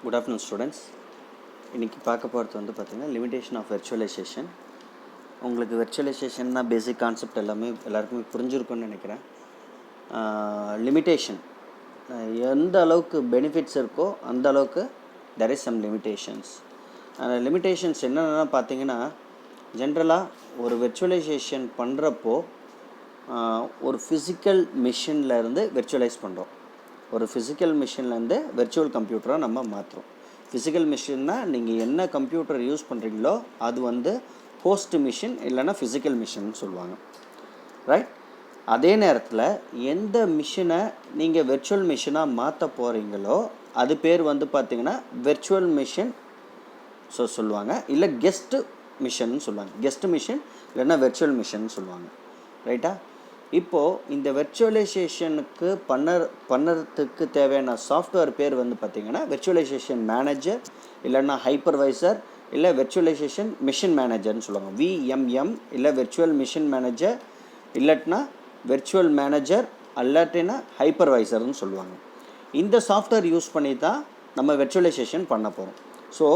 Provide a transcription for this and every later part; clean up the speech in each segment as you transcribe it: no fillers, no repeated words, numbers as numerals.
Good afternoon students. இன்னைக்கு பார்க்க போகிறது வந்து பார்த்தீங்கன்னா லிமிடேஷன் ஆஃப் வெர்ச்சுவலைசேஷன். உங்களுக்கு வெர்ச்சுவலைசேஷன்னா பேசிக் கான்செப்ட் எல்லாருக்குமே புரிஞ்சிருக்கும்னு நினைக்கிறேன். லிமிடேஷன் எந்த அளவுக்கு பெனிஃபிட்ஸ் இருக்கோ அந்த அளவுக்கு there is some limitations. அந்த லிமிடேஷன்ஸ் என்னென்னா பார்த்தீங்கன்னா ஜென்ரலாக ஒரு வெர்ச்சுவலைசேஷன் பண்ணுறப்போ ஒரு ஃபிசிக்கல் மிஷின்லேருந்து வெர்ச்சுவலைஸ் பண்ணுறோம். ஒரு ஃபிசிக்கல் மிஷின்லேருந்து வெர்ச்சுவல் கம்ப்யூட்டராக நம்ம மாற்றுறோம். ஃபிசிக்கல் மிஷின்னா நீங்கள் என்ன கம்ப்யூட்டர் யூஸ் பண்ணுறீங்களோ அது வந்து ஹோஸ்ட் மிஷின் இல்லைன்னா ஃபிசிக்கல் மிஷின் சொல்லுவாங்க, ரைட்? அதே நேரத்தில் எந்த மிஷினை நீங்கள் வெர்ச்சுவல் மிஷினாக மாற்ற போகிறீங்களோ அது பேர் வந்து பார்த்திங்கன்னா வெர்ச்சுவல் மிஷின் சொல்லுவாங்க, இல்லை கெஸ்ட் மிஷின் சொல்லுவாங்க. கெஸ்ட் மிஷின் இல்லைன்னா வெர்ச்சுவல் மிஷின் சொல்லுவாங்க, ரைட்டா? இப்போது இந்த வெர்ச்சுவலைசேஷனுக்கு பண்ணுறதுக்கு தேவையான சாஃப்ட்வேர் பேர் வந்து பார்த்திங்கன்னா வெர்ச்சுவலைசேஷன் மேனேஜர் இல்லைன்னா ஹைப்பர்வைசர் இல்லை வெர்ச்சுவலைசேஷன் மிஷின் மேனேஜர்னு சொல்லுவாங்க. விஎம்எம் இல்லை வெர்ச்சுவல் மிஷின் மேனேஜர் இல்லாட்டினா வெர்ச்சுவல் மேனேஜர் அல்லாட்டினா ஹைப்பர்வைசர்னு சொல்லுவாங்க. இந்த சாஃப்ட்வேர் யூஸ் பண்ணி தான் நம்ம வெர்ச்சுவலைசேஷன் பண்ண போகிறோம். ஸோ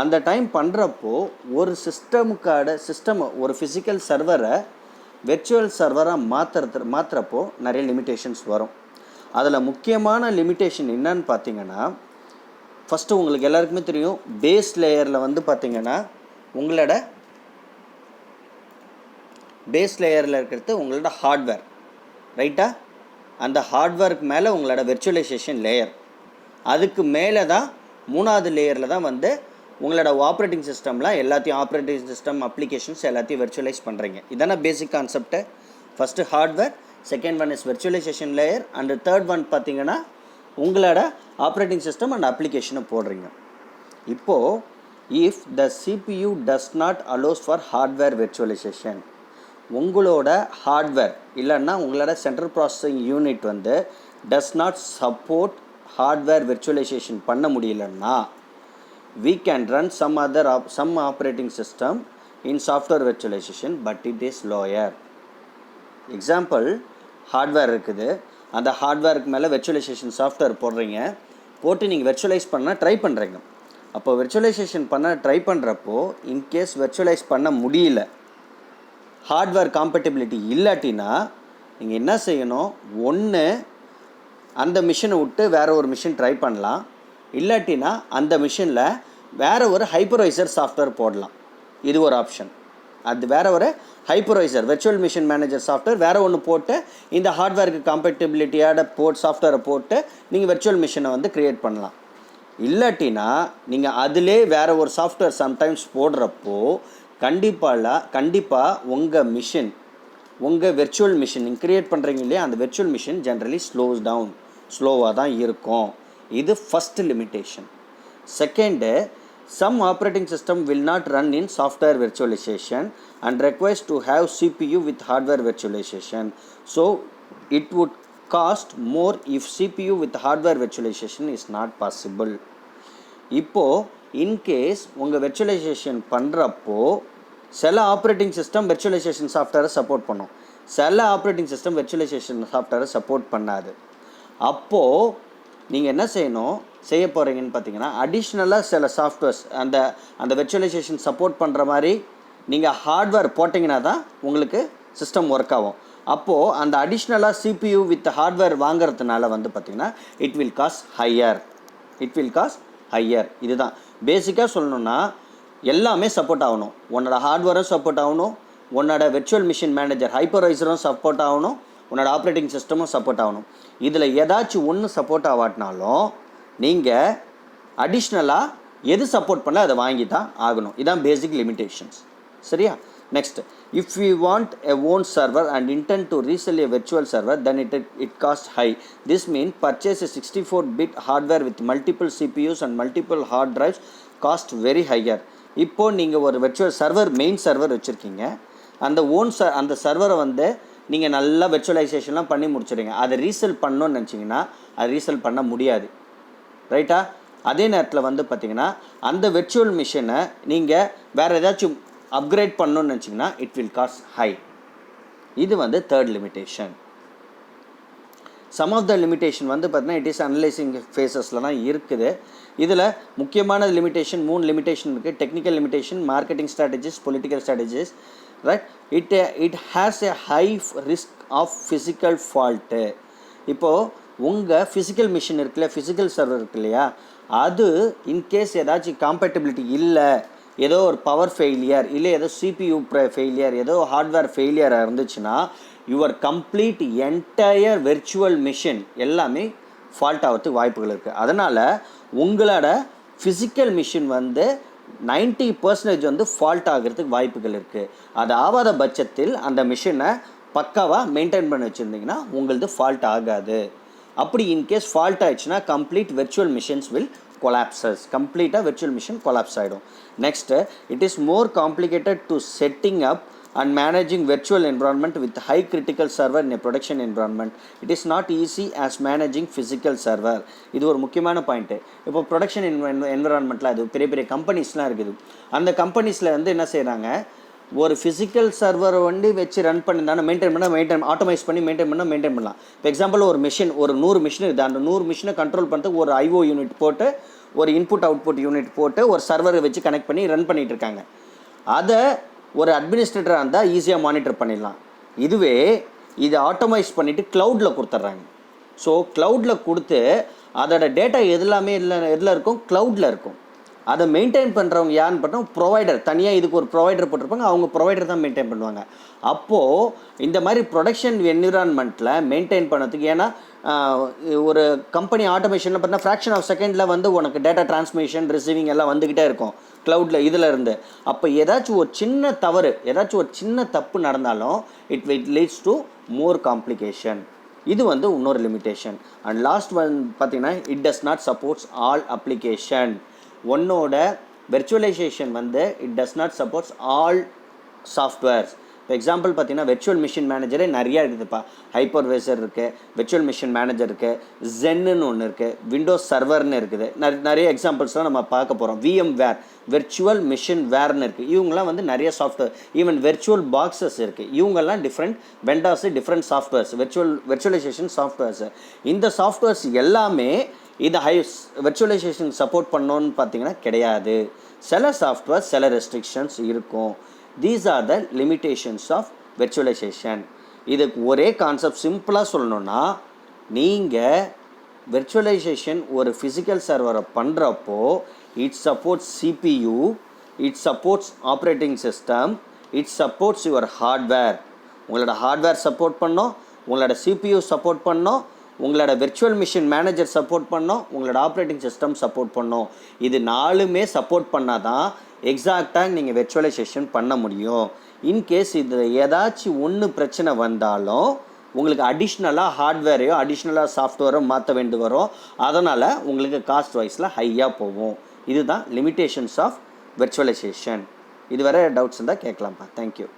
அந்த டைம் பண்ணுறப்போ ஒரு சிஸ்டம் ஒரு ஃபிசிக்கல் சர்வரை வெர்ச்சுவல் சர்வராக மாற்றுறப்போ நிறைய லிமிட்டேஷன்ஸ் வரும். அதில் முக்கியமான லிமிட்டேஷன் என்னன்னு பார்த்தீங்கன்னா, ஃபஸ்ட்டு உங்களுக்கு எல்லாருக்குமே தெரியும், பேஸ் லேயரில் வந்து பார்த்திங்கன்னா உங்களோட பேஸ் லேயரில் இருக்கிறது உங்களோட ஹார்ட்வேர், ரைட்டா? அந்த ஹார்ட்வேருக்கு மேலே உங்களோட வெர்ச்சுவலைசேஷன் லேயர், அதுக்கு மேலே தான் மூணாவது லேயரில் தான் வந்து உங்களோட ஆப்ரேட்டிங் சிஸ்டமில் எல்லாத்தையும் ஆப்ரேட்டிங் சிஸ்டம் அப்ளிகேஷன்ஸ் எல்லாத்தையும் வெர்ச்சுவலைஸ் பண்ணுறீங்க. இதான basic concept. First hardware, second one is virtualisation layer, and third one பார்த்தீங்கன்னா உங்களோட ஆப்ரேட்டிங் சிஸ்டம் அண்ட் அப்ளிகேஷனை போடுறீங்க. இப்போது if the CPU does not allows for hardware virtualisation, உங்களோட ஹார்ட்வேர் இல்லைன்னா உங்களோட சென்ட்ரல் ப்ராசஸிங் யூனிட் வந்து does not support hardware virtualisation பண்ண முடியலன்னா we can run some operating system in software virtualization, but it is lower. Example, hardware இருக்குது, அந்த ஹார்ட்வேருக்கு மேலே virtualisation software போட்டு நீங்கள் வெர்ச்சுவலைஸ் பண்ண ட்ரை பண்ணுறீங்க. அப்போ வெர்ச்சுவலைசேஷன் பண்ண ட்ரை பண்ணுறப்போ இன்கேஸ் வெர்ச்சுவலைஸ் பண்ண முடியல, ஹார்ட்வேர் காம்பேட்டிபிலிட்டி இல்லாட்டினா நீங்கள் என்ன செய்யணும், ஒன்று அந்த மிஷினை விட்டு வேறு ஒரு மிஷின் ட்ரை பண்ணலாம், இல்லாட்டினா அந்த மிஷினில் வேறு ஒரு ஹைப்பர்வைசர் சாஃப்ட்வேர் போடலாம். இது ஒரு ஆப்ஷன். அது வேறு ஒரு hypervisor virtual machine manager software வேறு ஒன்று போட்டு இந்த ஹார்ட்வேருக்கு காம்பேட்டிபிலிட்டியோட சாஃப்ட்வேரை போட்டு நீங்கள் வெர்ச்சுவல் மிஷினை வந்து க்ரியேட் பண்ணலாம். இல்லாட்டினா நீங்கள் அதிலே வேறு ஒரு சாஃப்ட்வேர் சம்டைம்ஸ் போடுறப்போ கண்டிப்பாக உங்கள் வெர்ச்சுவல் மிஷின் நீங்கள் க்ரியேட் பண்ணுறீங்க இல்லையா, அந்த வெர்ச்சுவல் மிஷின் ஜென்ரலி ஸ்லோவாக தான் இருக்கும். இது first limitation. Second, some operating system will not run in software virtualization and requires to have CPU with hardware virtualization. So it would cost more if CPU with hardware virtualization is not possible. இப்போது in case உங்கள் virtualisation பண்ணுறப்போ சில operating system virtualisation சாஃப்ட்வேரை support பண்ணும், சில operating system virtualisation சாஃப்ட்வேரை support பண்ணாது. அப்போது நீங்கள் என்ன செய்ய போகிறீங்கன்னு பார்த்தீங்கன்னா, அடிஷ்னலாக சில சாஃப்ட்வேர்ஸ் அந்த வெர்ச்சுவலைசேஷன் சப்போர்ட் பண்ணுற மாதிரி நீங்கள் ஹார்ட்வேர் போட்டிங்கன்னா தான் உங்களுக்கு சிஸ்டம் ஒர்க் ஆகும். அப்போது அந்த அடிஷ்னலாக CPU வித் ஹார்ட்வேர் வாங்குறதுனால வந்து பார்த்திங்கன்னா இட் வில் காஸ்ட் ஹையர். இதுதான் பேசிக்காக சொல்லணுன்னா, எல்லாமே சப்போர்ட் ஆகணும். உன்னோட ஹார்ட்வேரும் சப்போர்ட் ஆகணும், உன்னோட வெர்ச்சுவல் மிஷின் மேனேஜர் ஹைப்பர்வைசரும் சப்போர்ட் ஆகணும், உன்னோட ஆப்ரேட்டிங் சிஸ்டமும் சப்போர்ட் ஆகணும். இதில் ஏதாச்சும் ஒன்று சப்போர்ட் ஆகாட்டினாலும் நீங்கள் அடிஷ்னலாக எது சப்போர்ட் பண்ணல அதை வாங்கி தான் ஆகணும். இதான் பேசிக் லிமிட்டேஷன்ஸ், சரியா? Next, if you want a own server and intend to resell a virtual server then it cost high. This mean purchase a 64-bit hardware with multiple CPUs and multiple hard drives cost very higher. இப்போது நீங்கள் ஒரு virtual server main server வச்சுருக்கீங்க, அந்த சர்வரை வந்து நீங்கள் நல்லா வெர்ச்சுவலைசேஷன்லாம் பண்ணி முடிச்சுடுங்க. அதை ரீசெல் பண்ணணும்னு நினச்சிங்கன்னா அதை ரீசெல் பண்ண முடியாது, ரைட்டா? அதே நேரத்தில் வந்து பார்த்திங்கன்னா அந்த வெர்ச்சுவல் மிஷினை நீங்கள் வேறு ஏதாச்சும் அப்கிரேட் பண்ணணும்னு நினச்சிங்கன்னா இட் வில் காஸ்ட் ஹை. இது வந்து third limitation. Some of the limitation வந்து பார்த்தீங்கன்னா இட் இஸ் அனலைசிங் ஃபேஸஸில் தான் இருக்குது. இதில் முக்கியமான லிமிட்டேஷன் 3 லிமிட்டேஷன் இருக்குது. Technical limitation, marketing strategies, political strategies, right. It has a high risk of physical fault. இப்போது உங்கள் ஃபிசிக்கல் மிஷின் இருக்குல்ல, ஃபிசிக்கல் சர்வர் இருக்கு இல்லையா, அது இன்கேஸ் ஏதாச்சும் காம்பேட்டபிலிட்டி இல்லை, ஏதோ ஒரு பவர் ஃபெயிலியர் இல்லை ஏதோ CPU ஃபெயிலியர், ஏதோ ஹார்ட்வேர் ஃபெயிலியராக இருந்துச்சுன்னா your complete entire virtual machine எல்லாமே ஃபால்ட் ஆகிறதுக்கு வாய்ப்புகள் இருக்குது. அதனால் உங்களோட ஃபிசிக்கல் மிஷின் வந்து 90% வந்து ஃபால்ட் ஆகிறதுக்கு வாய்ப்புகள் இருக்குது. அது ஆகாத பட்சத்தில் அந்த மிஷினை பக்காவாக மெயின்டைன் பண்ணி வச்சுருந்தீங்கன்னா உங்களது ஃபால்ட் ஆகாது. அப்படி இன்கேஸ் ஃபால்ட் ஆயிடுச்சுன்னா complete virtual machines will collapses. கம்ப்ளீட்டாக வெர்ச்சுவல் மிஷின் கொலாப்ஸ் ஆகிடும். Next, it is more complicated to setting up and managing virtual environment with high critical server in a production environment. It is not easy as managing physical server. இது ஒரு முக்கியமான point. இப்போ production என்விரான்மெண்ட்டில் அது பெரிய பெரிய கம்பெனிஸ்லாம் இருக்குது. அந்த கம்பெனிஸில் வந்து என்ன செய்கிறாங்க, ஒரு ஃபிசிக்கல் சர்வரை வந்து வச்சு ரன் பண்ணியிருந்தாலும் மெயின்டைன் ஆட்டோமைஸ் பண்ணி மெயின்டைன் பண்ணலாம். இப்போ எக்ஸாம்பிள் ஒரு மிஷின், ஒரு 100 மிஷின் இருக்குது. அந்த 100 மிஷினை கண்ட்ரோல் பண்ணுறதுக்கு ஒரு IO யூனிட் போட்டு, ஒரு இன்புட் அவுட்புட் யூனிட் போட்டு, ஒரு சர்வரை வச்சு கனெக்ட் பண்ணி ரன் பண்ணிகிட்டு இருக்காங்க. அதை ஒரு அட்மினிஸ்ட்ரேட்டராக இருந்தால் ஈஸியாக மானிட்டர் பண்ணிடலாம். இதுவே இதை ஆட்டோமைஸ் பண்ணிவிட்டு க்ளவுடில் கொடுத்துட்றாங்க. ஸோ க்ளவுடில் கொடுத்து அதோட டேட்டா எதில் இருக்கும், க்ளவுடில் இருக்கும். அதை மெயின்டைன் பண்ணுறவங்க யாருன்னு பார்த்தோம், ப்ரொவைடர். தனியாக இதுக்கு ஒரு ப்ரொவைடர் போட்டிருப்பாங்க, அவங்க ப்ரொவைடர் தான் மெயின்டைன் பண்ணுவாங்க. அப்போது இந்த மாதிரி ப்ரொடக்ஷன் என்விரான்மெண்ட்டில் மெயின்டைன் பண்ணதுக்கு, ஏன்னா ஒரு கம்பெனி ஆட்டோமேஷனில் பார்த்தீங்கன்னா ஃப்ராக்ஷன் ஆஃப் செகண்டில் வந்து உனக்கு டேட்டா டிரான்ஸ்மிஷன் ரிசீவிங் எல்லாம் வந்துக்கிட்டே இருக்கும் க்ளவுடில் இதில் இருந்து. அப்போ ஏதாச்சும் ஒரு சின்ன தவறு, ஏதாச்சும் ஒரு சின்ன தப்பு நடந்தாலும் it leads to more complication. இது வந்து இன்னொரு லிமிட்டேஷன். அண்ட் லாஸ்ட் ஒன் பார்த்தீங்கன்னா, it does not supports all application. ஒன்னோட வெர்ச்சுவலைசேஷன் வந்து it does not supports all softwares. இப்போ எக்ஸாம்பிள் பார்த்தீங்கன்னா வெர்ச்சுவல் மிஷின் மேனேஜரே நிறையா இருக்குதுப்பா. ஹைப்பர்வைசர் இருக்குது, வெர்ச்சுவல் மிஷின் மேனேஜர் இருக்குது, ஜென்னு ஒன்று இருக்குது, விண்டோஸ் சர்வர்னு இருக்குது. நிறைய எக்ஸாம்பிள்ஸ்லாம் நம்ம பார்க்க போகிறோம். VMware வெர்ச்சுவல் மிஷின் வேர்னு இருக்குது. இவங்கெல்லாம் வந்து நிறைய சாஃப்ட்வேர், ஈவன் வெர்ச்சுவல் பாக்ஸஸ் இருக்குது. இவங்கெல்லாம் different வெண்டார்ஸு, different softwares, virtualisation softwares. இந்த சாஃப்ட்வேர்ஸ் எல்லாமே இது வெர்ச்சுவலைசேஷன் சப்போர்ட் பண்ணோன்னு பார்த்தீங்கன்னா கிடையாது. சில சாஃப்ட்வேர் சில ரெஸ்ட்ரிக்ஷன்ஸ் இருக்கும். These are the limitations of virtualization. இதுக்கு ஒரே கான்செப்ட் சிம்பிளாக சொல்லணுன்னா, நீங்கள் வெர்ச்சுவலைசேஷன் ஒரு ஃபிசிக்கல் சர்வரை பண்ணுறப்போ it supports CPU, it supports operating system, it supports your hardware. உங்களோட ஹார்ட்வேர் சப்போர்ட் பண்ணோம், உங்களோட CPU சப்போர்ட் பண்ணோம், உங்களோட வெர்ச்சுவல் மிஷின் மேனேஜர் சப்போர்ட் பண்ணோம், உங்களோட ஆப்ரேட்டிங் சிஸ்டம் சப்போர்ட் பண்ணோம். இது 4மே சப்போர்ட் பண்ணால் தான் எக்ஸாக்டாக நீங்கள் வெர்ச்சுவலைசேஷன் பண்ண முடியும். இன்கேஸ் இதில் ஏதாச்சும் ஒன்று பிரச்சனை வந்தாலும் உங்களுக்கு அடிஷ்னலாக ஹார்ட்வேரையோ அடிஷ்னலாக சாஃப்ட்வேரோ மாற்ற வேண்டி வரும். அதனால் உங்களுக்கு காஸ்ட் வைஸில் ஹையாக போகும். இதுதான் லிமிட்டேஷன்ஸ் ஆஃப் வெர்ச்சுவலைசேஷன். இது வரை டவுட்ஸ் இருந்தால் கேட்கலாம்ப்பா. தேங்க்யூ.